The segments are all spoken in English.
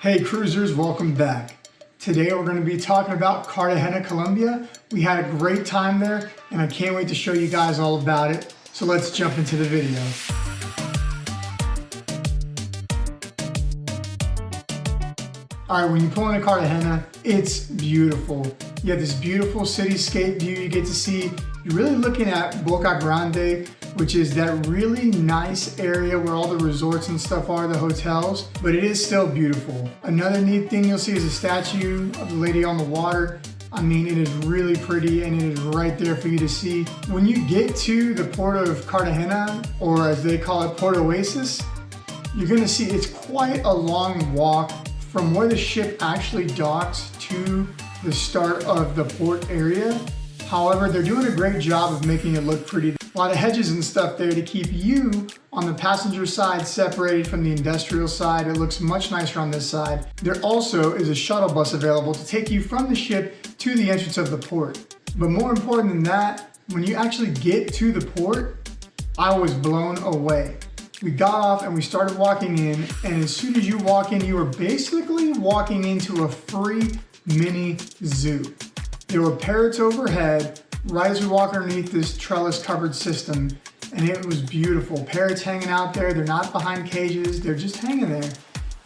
Hey cruisers, welcome back. Today we're going to be talking about Cartagena, Colombia. We had a great time there and I can't wait to show you guys all about it. So let's jump into the video. Alright, when you pull into Cartagena, it's beautiful. You have this beautiful cityscape view you get to see. You're really looking at Boca Grande, which is that really nice area where all the resorts and stuff are, the hotels, but it is still beautiful. Another neat thing you'll see is a statue of the lady on the water. I mean, it is really pretty and it is right there for you to see. When you get to the port of Cartagena, or as they call it, Port Oasis, you're gonna see it's quite a long walk from where the ship actually docks to the start of the port area. However, they're doing a great job of making it look pretty. A lot of hedges and stuff there to keep you on the passenger side separated from the industrial side. It looks much nicer on this side. There also is a shuttle bus available to take you from the ship to the entrance of the port. But more important than that, when you actually get to the port, I was blown away. We got off and we started walking in, and as soon as you walk in, you are basically walking into a free mini zoo. There were parrots overhead, right as we walk underneath this trellis covered system, and it was beautiful. Parrots hanging out there, they're not behind cages, they're just hanging there.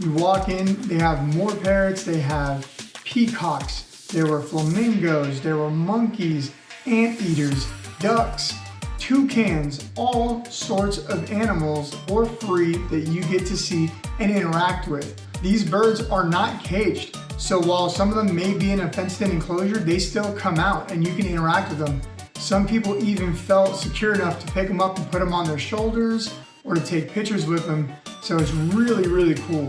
You walk in, they have more parrots, they have peacocks, there were flamingos, there were monkeys, anteaters, ducks, toucans, all sorts of animals for free that you get to see and interact with. These birds are not caged. So while some of them may be in a fenced-in enclosure, they still come out and you can interact with them. Some people even felt secure enough to pick them up and put them on their shoulders or to take pictures with them. So it's really, really cool.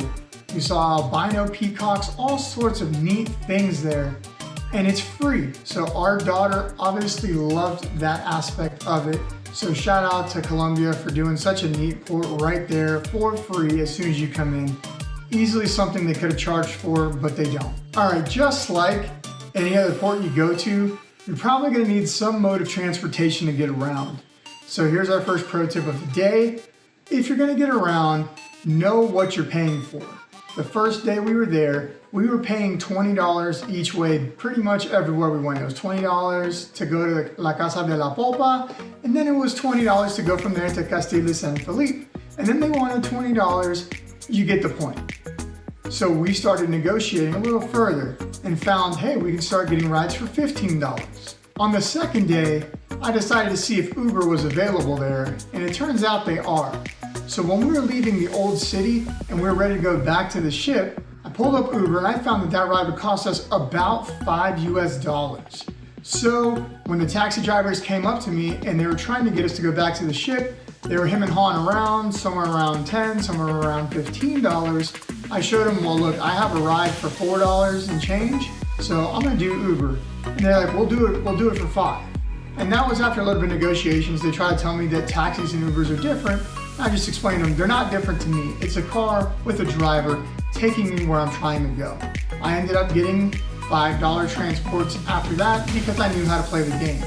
We saw albino peacocks, all sorts of neat things there. And it's free. So our daughter obviously loved that aspect of it. So shout out to Colombia for doing such a neat port right there for free as soon as you come in. Easily something they could have charged for, but they don't. All right, just like any other port you go to, you're probably gonna need some mode of transportation to get around. So here's our first pro tip of the day. If you're gonna get around, know what you're paying for. The first day we were there, we were paying $20 each way pretty much everywhere we went. It was $20 to go to La Casa de la Popa, and then it was $20 to go from there to Castillo San Filipe. And then they wanted $20, you get the point. So we started negotiating a little further and found, hey, we can start getting rides for $15. On the second day, I decided to see if Uber was available there, and it turns out they are. So when we were leaving the old city and we were ready to go back to the ship, I pulled up Uber and I found that that ride would cost us about $5 US. So when the taxi drivers came up to me and they were trying to get us to go back to the ship, they were hemming and hawing around, somewhere around $10, somewhere around $15. I showed them, well look, I have a ride for $4 and change, so I'm gonna do Uber. And they're like, we'll do it for $5. And that was after a little bit of negotiations. They tried to tell me that taxis and Ubers are different. I just explained to them, they're not different to me. It's a car with a driver taking me where I'm trying to go. I ended up getting $5 transports after that because I knew how to play the game.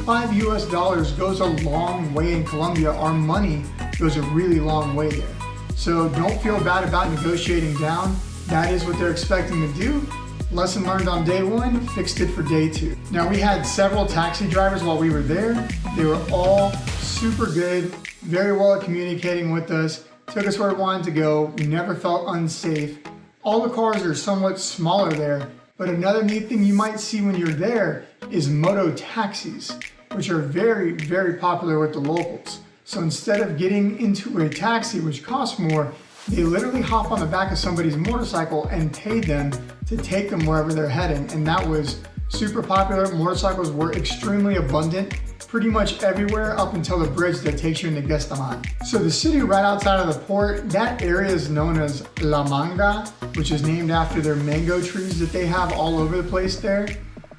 $5 US goes a long way in Colombia. Our money goes a really long way there. So don't feel bad about negotiating down. That is what they're expecting to do. Lesson learned on day one, fixed it for day two. Now we had several taxi drivers while we were there. They were all super good, very well at communicating with us, took us where we wanted to go. We never felt unsafe. All the cars are somewhat smaller there, but another neat thing you might see when you're there is Moto-Taxis, which are very, very popular with the locals. So instead of getting into a taxi, which costs more, they literally hop on the back of somebody's motorcycle and pay them to take them wherever they're heading. And that was super popular. Motorcycles were extremely abundant, pretty much everywhere up until the bridge that takes you into Gestamani. So the city right outside of the port, that area is known as La Manga, which is named after their mango trees that they have all over the place there.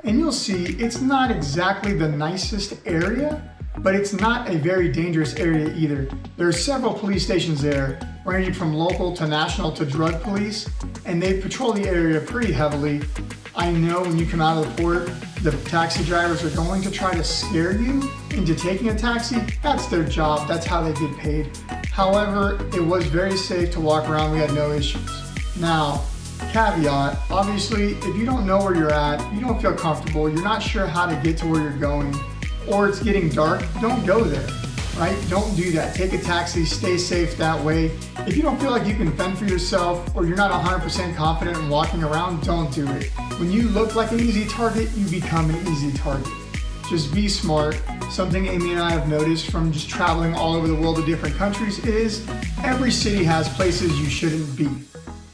And you'll see it's not exactly the nicest area, but it's not a very dangerous area either. There are several police stations there, ranging from local to national to drug police, and they patrol the area pretty heavily. I know when you come out of the port, the taxi drivers are going to try to scare you into taking a taxi. That's their job, that's how they get paid. However, it was very safe to walk around, we had no issues. Now, Caveat, obviously, if you don't know where you're at, you don't feel comfortable, you're not sure how to get to where you're going, or it's getting dark, don't go there, right? Don't do that. Take a taxi, stay safe that way. If you don't feel like you can fend for yourself, or you're not 100% confident in walking around, don't do it. When you look like an easy target, you become an easy target. Just be smart. Something Amy and I have noticed from just traveling all over the world to different countries is every city has places you shouldn't be,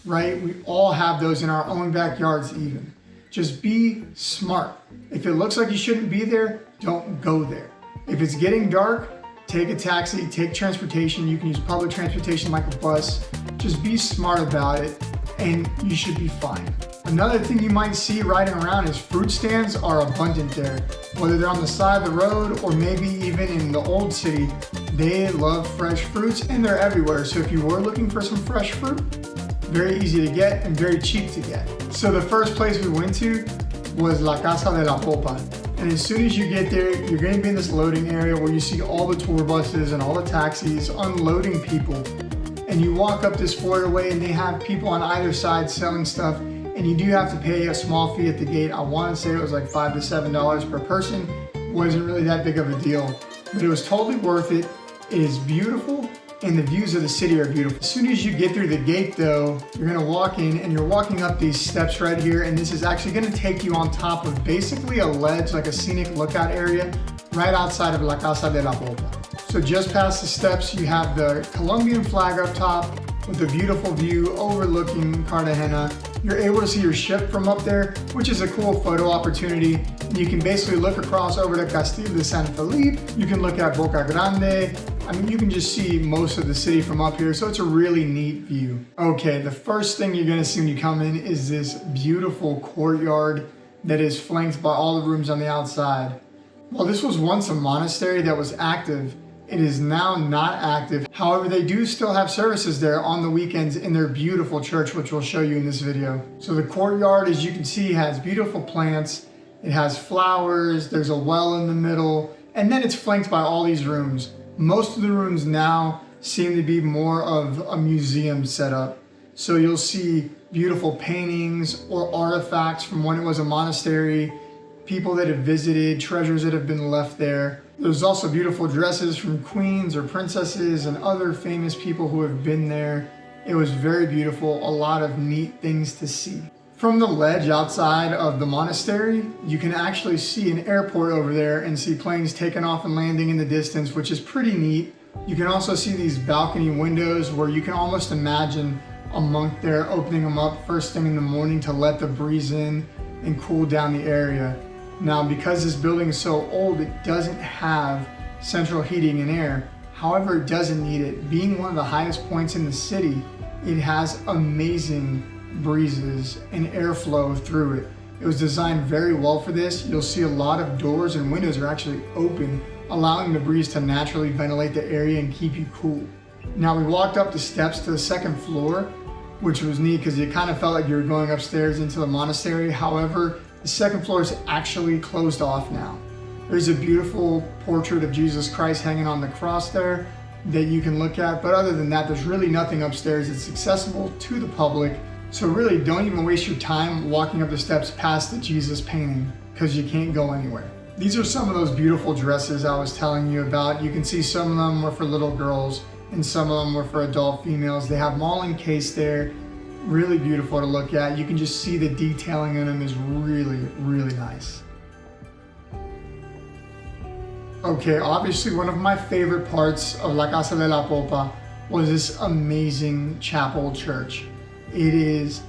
right? We all have those in our own backyards even. Just be smart. If it looks like you shouldn't be there, don't go there. If it's getting dark, take a taxi, take transportation. You can use public transportation like a bus. Just be smart about it and you should be fine. Another thing you might see riding around is fruit stands are abundant there. Whether they're on the side of the road or maybe even in the old city, they love fresh fruits and they're everywhere. So if you were looking for some fresh fruit, very easy to get and very cheap to get. So the first place we went to was La Casa de la Popa. And as soon as you get there, you're going to be in this loading area where you see all the tour buses and all the taxis unloading people. And you walk up this foyer-way and they have people on either side selling stuff. And you do have to pay a small fee at the gate. I want to say it was like $5 to $7 per person. Wasn't really that big of a deal, but it was totally worth it. It is beautiful and the views of the city are beautiful. As soon as you get through the gate though, you're gonna walk in and you're walking up these steps right here, and this is actually gonna take you on top of basically a ledge, like a scenic lookout area, right outside of La Casa de la Popa. So just past the steps, you have the Colombian flag up top with a beautiful view overlooking Cartagena. You're able to see your ship from up there, which is a cool photo opportunity. And you can basically look across over to Castillo de San Felipe. You can look at Boca Grande. I mean, you can just see most of the city from up here, so it's a really neat view. Okay, the first thing you're gonna see when you come in is this beautiful courtyard that is flanked by all the rooms on the outside. While this was once a monastery that was active, it is now not active. However, they do still have services there on the weekends in their beautiful church, which we'll show you in this video. So the courtyard, as you can see, has beautiful plants. It has flowers, there's a well in the middle, and then it's flanked by all these rooms. Most of the rooms now seem to be more of a museum setup. So you'll see beautiful paintings or artifacts from when it was a monastery, people that have visited, treasures that have been left there. There's also beautiful dresses from queens or princesses and other famous people who have been there. It was very beautiful, a lot of neat things to see. From the ledge outside of the monastery, you can actually see an airport over there and see planes taking off and landing in the distance, which is pretty neat. You can also see these balcony windows where you can almost imagine a monk there opening them up first thing in the morning to let the breeze in and cool down the area. Now, because this building is so old, it doesn't have central heating and air. However, it doesn't need it. Being one of the highest points in the city, it has amazing breezes and airflow through it. It was designed very well for this. You'll see a lot of doors and windows are actually open, allowing the breeze to naturally ventilate the area and keep you cool. Now, we walked up the steps to the second floor, which was neat because it kind of felt like you were going upstairs into the monastery. However, the second floor is actually closed off now. There's a beautiful portrait of Jesus Christ hanging on the cross there that you can look at, but other than that, there's really nothing upstairs. It's accessible to the public, so really don't even waste your time walking up the steps past the Jesus painting because you can't go anywhere. These are some of those beautiful dresses I was telling you about. You can see some of them were for little girls and some of them were for adult females. They have them all encased there. Really beautiful to look at. You can just see the detailing in them is really, really nice. Okay, obviously one of my favorite parts of La Casa de la Popa was this amazing chapel church. It is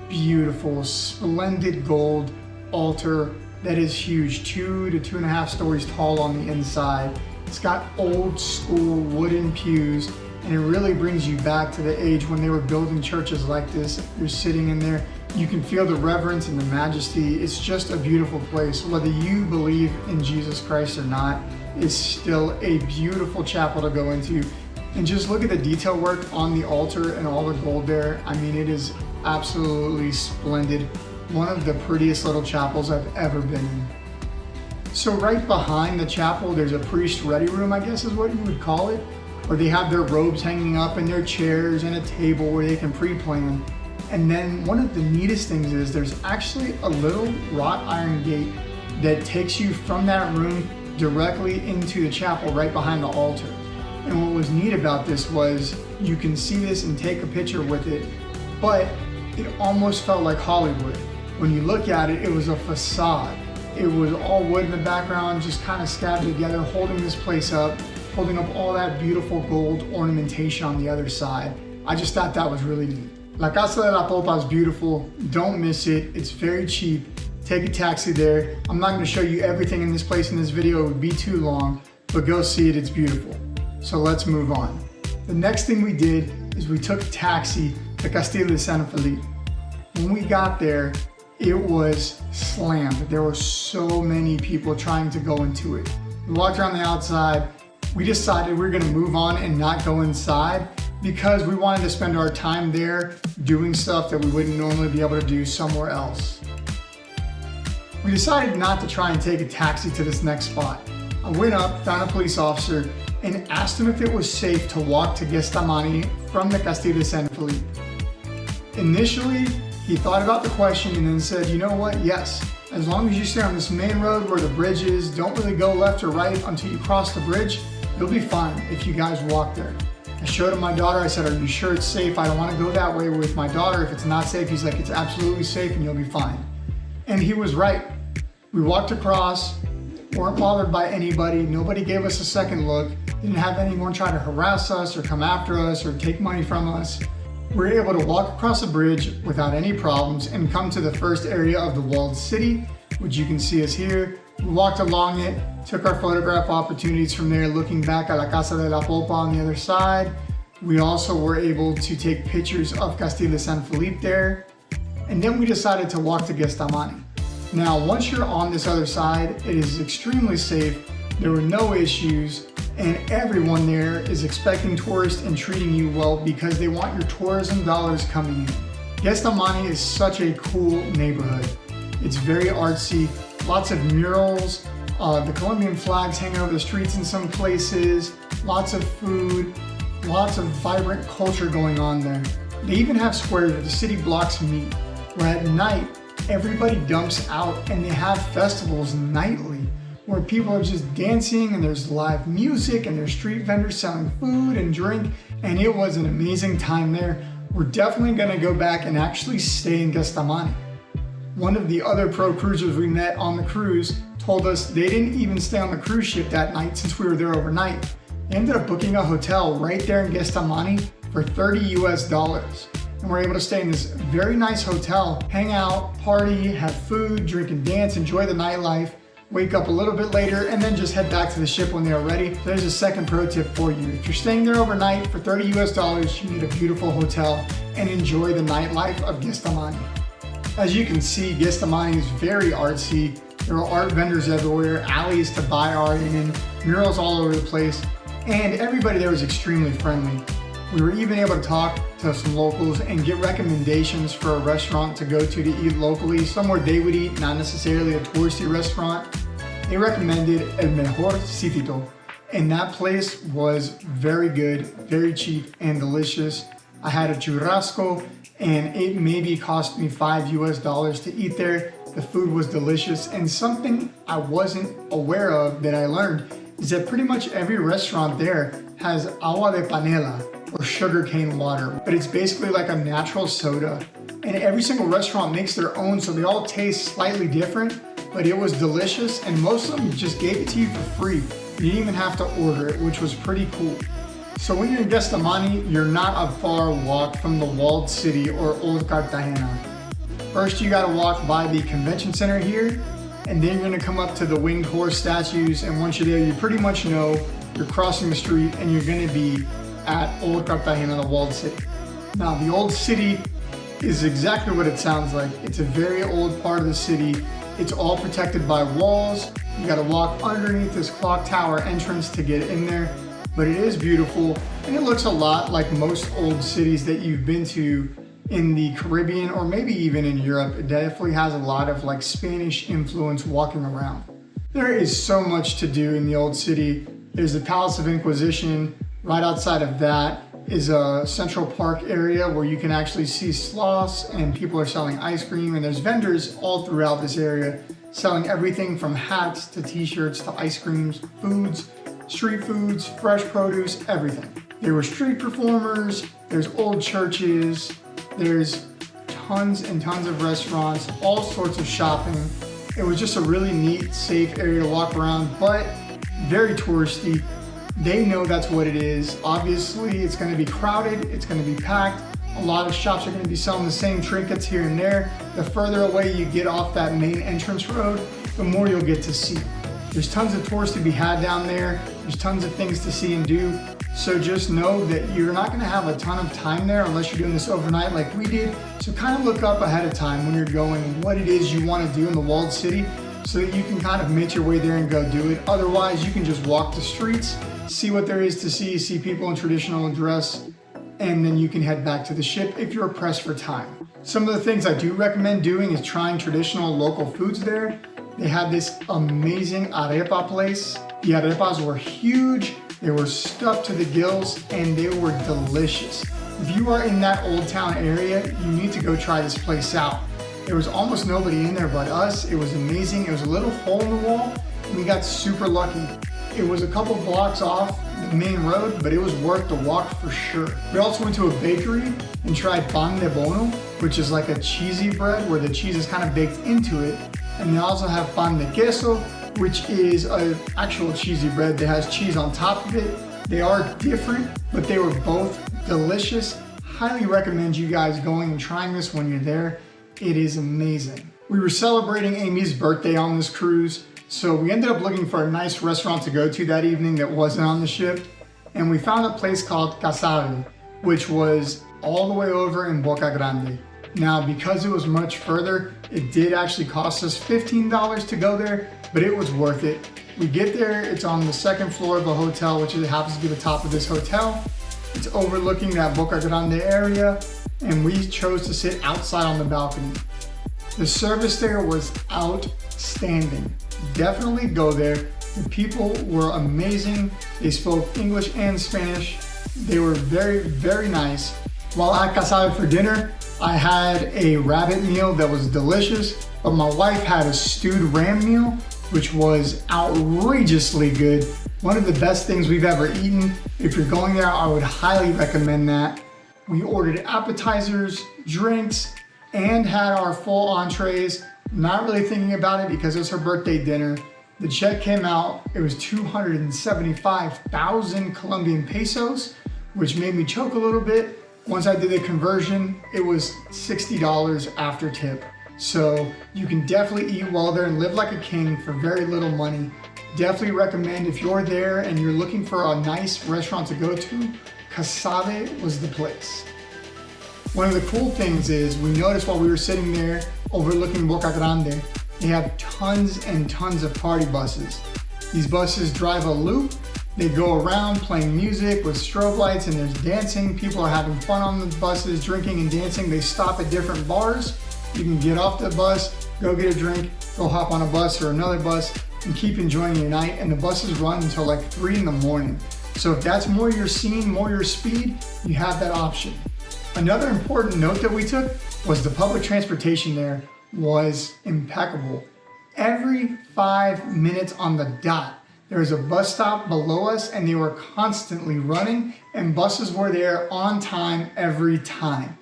beautiful, splendid gold altar that is huge, 2 to 2.5 stories tall on the inside. It's got old school wooden pews, and it really brings you back to the age when they were building churches like this. You're sitting in there, you can feel the reverence and the majesty. It's just a beautiful place. Whether you believe in Jesus Christ or not, it's still a beautiful chapel to go into. And just look at the detail work on the altar and all the gold there. I mean, it is absolutely splendid. One of the prettiest little chapels I've ever been in. So right behind the chapel, there's a priest ready room, I guess is what you would call it, where they have their robes hanging up and their chairs and a table where they can pre-plan. And then one of the neatest things is there's actually a little wrought iron gate that takes you from that room directly into the chapel right behind the altar. And what was neat about this was you can see this and take a picture with it, but it almost felt like Hollywood. When you look at it, it was a facade. It was all wood in the background, just kind of scattered together, holding this place up, holding up all that beautiful gold ornamentation on the other side. I just thought that was really neat. La Casa de la Popa is beautiful. Don't miss it. It's very cheap. Take a taxi there. I'm not going to show you everything in this place in this video. It would be too long, but go see it. It's beautiful. So let's move on. The next thing we did is we took a taxi to Castillo de San Felipe. When we got there, it was slammed. There were so many people trying to go into it. We walked around the outside. We decided we were going to move on and not go inside because we wanted to spend our time there doing stuff that we wouldn't normally be able to do somewhere else. We decided not to try and take a taxi to this next spot. I went up, found a police officer, and asked him if it was safe to walk to Gestamani from the Castillo de San Felipe. Initially, he thought about the question and then said, you know what, yes. As long as you stay on this main road where the bridge is, don't really go left or right until you cross the bridge, you'll be fine if you guys walk there. I showed him my daughter, I said, are you sure it's safe? I don't want to go that way with my daughter. If it's not safe, he's like, it's absolutely safe and you'll be fine. And he was right. We walked across, weren't bothered by anybody, nobody gave us a second look, didn't have anyone try to harass us or come after us or take money from us. We were able to walk across the bridge without any problems and come to the first area of the walled city, which you can see is here. We walked along it, took our photograph opportunities from there, looking back at La Casa de la Popa on the other side. We also were able to take pictures of Castillo de San Felipe there. And then we decided to walk to Gestamani. Now, once you're on this other side, it is extremely safe. There were no issues, and everyone there is expecting tourists and treating you well because they want your tourism dollars coming in. Gestamani is such a cool neighborhood. It's very artsy, lots of murals, the Colombian flags hanging over the streets in some places, lots of food, lots of vibrant culture going on there. They even have squares where the city blocks meet, where at night, everybody dumps out and they have festivals nightly where people are just dancing and there's live music and there's street vendors selling food and drink, and it was an amazing time there. We're definitely gonna go back and actually stay in Gestamani. One of the other pro cruisers we met on the cruise told us they didn't even stay on the cruise ship that night since we were there overnight. They ended up booking a hotel right there in Gestamani for $30 US. And we're able to stay in this very nice hotel, hang out, party, have food, drink and dance, enjoy the nightlife, wake up a little bit later, and then just head back to the ship when they are ready. So there's a second pro tip for you. If you're staying there overnight for $30 US, you need a beautiful hotel and enjoy the nightlife of Gestamani. As you can see, Gestamani is very artsy. There are art vendors everywhere, alleys to buy art in, murals all over the place, and everybody there was extremely friendly. We were even able to talk to some locals and get recommendations for a restaurant to go to eat locally, somewhere they would eat, not necessarily a touristy restaurant. They recommended El Mejor Sitio, and that place was very good, very cheap and delicious. I had a churrasco and it maybe cost me $5 US to eat there. The food was delicious, and something I wasn't aware of that I learned is that pretty much every restaurant there has agua de panela, or sugarcane water, but it's basically like a natural soda. And every single restaurant makes their own, so they all taste slightly different, but it was delicious, and most of them just gave it to you for free. You didn't even have to order it, which was pretty cool. So when you're in Gestamani, you're not a far walk from the walled city or old Cartagena. First, you gotta walk by the convention center here, and then you're gonna come up to the winged horse statues, and once you're there, you pretty much know you're crossing the street and you're gonna be at Old Cartagena, the walled city. Now, the old city is exactly what it sounds like. It's a very old part of the city. It's all protected by walls. You gotta walk underneath this clock tower entrance to get in there, but it is beautiful, and it looks a lot like most old cities that you've been to in the Caribbean or maybe even in Europe. It definitely has a lot of like Spanish influence walking around. There is so much to do in the old city. There's the Palace of Inquisition. Right outside of that is a Central Park area where you can actually see sloths and people are selling ice cream, and there's vendors all throughout this area selling everything from hats to t-shirts to ice creams, foods, street foods, fresh produce, everything. There were street performers, there's old churches, there's tons and tons of restaurants, all sorts of shopping. It was just a really neat, safe area to walk around, but very touristy. They know that's what it is. Obviously, it's gonna be crowded, it's gonna be packed. A lot of shops are gonna be selling the same trinkets here and there. The further away you get off that main entrance road, the more you'll get to see. There's tons of tours to be had down there. There's tons of things to see and do. So just know that you're not gonna have a ton of time there unless you're doing this overnight like we did. So kind of look up ahead of time when you're going what it is you wanna do in the walled city so that you can kind of make your way there and go do it. Otherwise, you can just walk the streets, see what there is to see people in traditional dress, and then you can head back to the ship if you're pressed for time. Some of the things I do recommend doing is trying traditional local foods there. They had this amazing arepa place. The arepas were huge, they were stuffed to the gills, and they were delicious. If you are in that Old Town area, you need to go try this place out. There was almost nobody in there but us. It was amazing. It was a little hole in the wall, and we got super lucky. It was a couple blocks off the main road, but it was worth the walk for sure. We also went to a bakery and tried pan de Bono, which is like a cheesy bread where the cheese is kind of baked into it. And they also have Pandequeso, which is an actual cheesy bread that has cheese on top of it. They are different, but they were both delicious. Highly recommend you guys going and trying this when you're there. It is amazing. We were celebrating Amy's birthday on this cruise, so we ended up looking for a nice restaurant to go to that evening that wasn't on the ship. And we found a place called Kazabe, which was all the way over in Boca Grande. Now, because it was much further, it did actually cost us $15 to go there, but it was worth it. We get there, it's on the second floor of a hotel, which happens to be the top of this hotel. It's overlooking that Boca Grande area, and we chose to sit outside on the balcony. The service there was outstanding. Definitely go there. The people were amazing. They spoke English and Spanish. They were very, very nice. While at Casa for dinner, I had a rabbit meal that was delicious, but my wife had a stewed ram meal, which was outrageously good. One of the best things we've ever eaten. If you're going there, I would highly recommend that. We ordered appetizers, drinks, and had our full entrees. Not really thinking about it because it was her birthday dinner. The check came out, it was 275,000 Colombian pesos, which made me choke a little bit. Once I did the conversion, it was $60 after tip. So you can definitely eat well there and live like a king for very little money. Definitely recommend if you're there and you're looking for a nice restaurant to go to, Kazabe was the place. One of the cool things is we noticed while we were sitting there overlooking Boca Grande, they have tons and tons of party buses. These buses drive a loop. They go around playing music with strobe lights, and there's dancing. People are having fun on the buses, drinking and dancing. They stop at different bars. You can get off the bus, go get a drink, go hop on a bus or another bus, and keep enjoying your night. And the buses run until like 3 in the morning. So if that's more your scene, more your speed, you have that option. Another important note that we took was the public transportation there was impeccable. Every 5 minutes on the dot, there was a bus stop below us, and they were constantly running, and buses were there on time every time.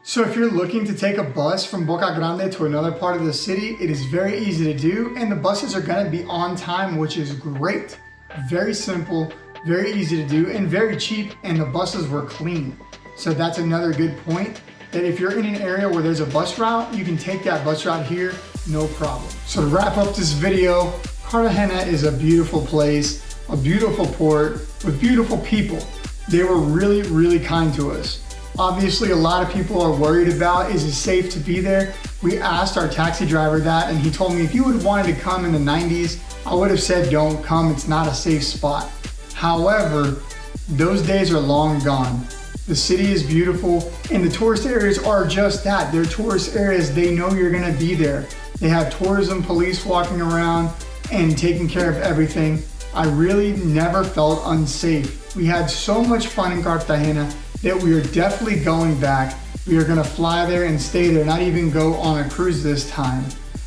So if you're looking to take a bus from Boca Grande to another part of the city, it is very easy to do, and the buses are gonna be on time, which is great. Very simple, very easy to do, and very cheap, and the buses were clean. So that's another good point, that if you're in an area where there's a bus route, you can take that bus route here, no problem. So to wrap up this video, Cartagena is a beautiful place, a beautiful port with beautiful people. They were really, really kind to us. Obviously, a lot of people are worried about, is it safe to be there? We asked our taxi driver that, and he told me if you would wanted to come in the 90s, I would have said don't come, it's not a safe spot. However, those days are long gone. The city is beautiful, and the tourist areas are just that. They're tourist areas, they know you're gonna be there. They have tourism police walking around and taking care of everything. I really never felt unsafe. We had so much fun in Cartagena. that we are definitely going back. We are gonna fly there and stay there, not even go on a cruise this time.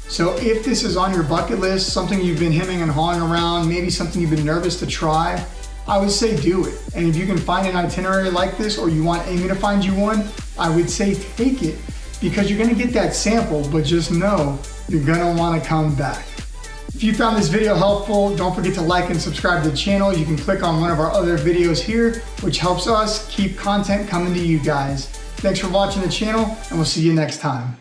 So if this is on your bucket list, something you've been hemming and hawing around, maybe something you've been nervous to try, I would say do it. And if you can find an itinerary like this, or you want Amy to find you one, I would say take it, because you're gonna get that sample, but just know you're gonna wanna come back. If you found this video helpful, don't forget to like and subscribe to the channel. You can click on one of our other videos here, which helps us keep content coming to you guys. Thanks for watching the channel, and we'll see you next time.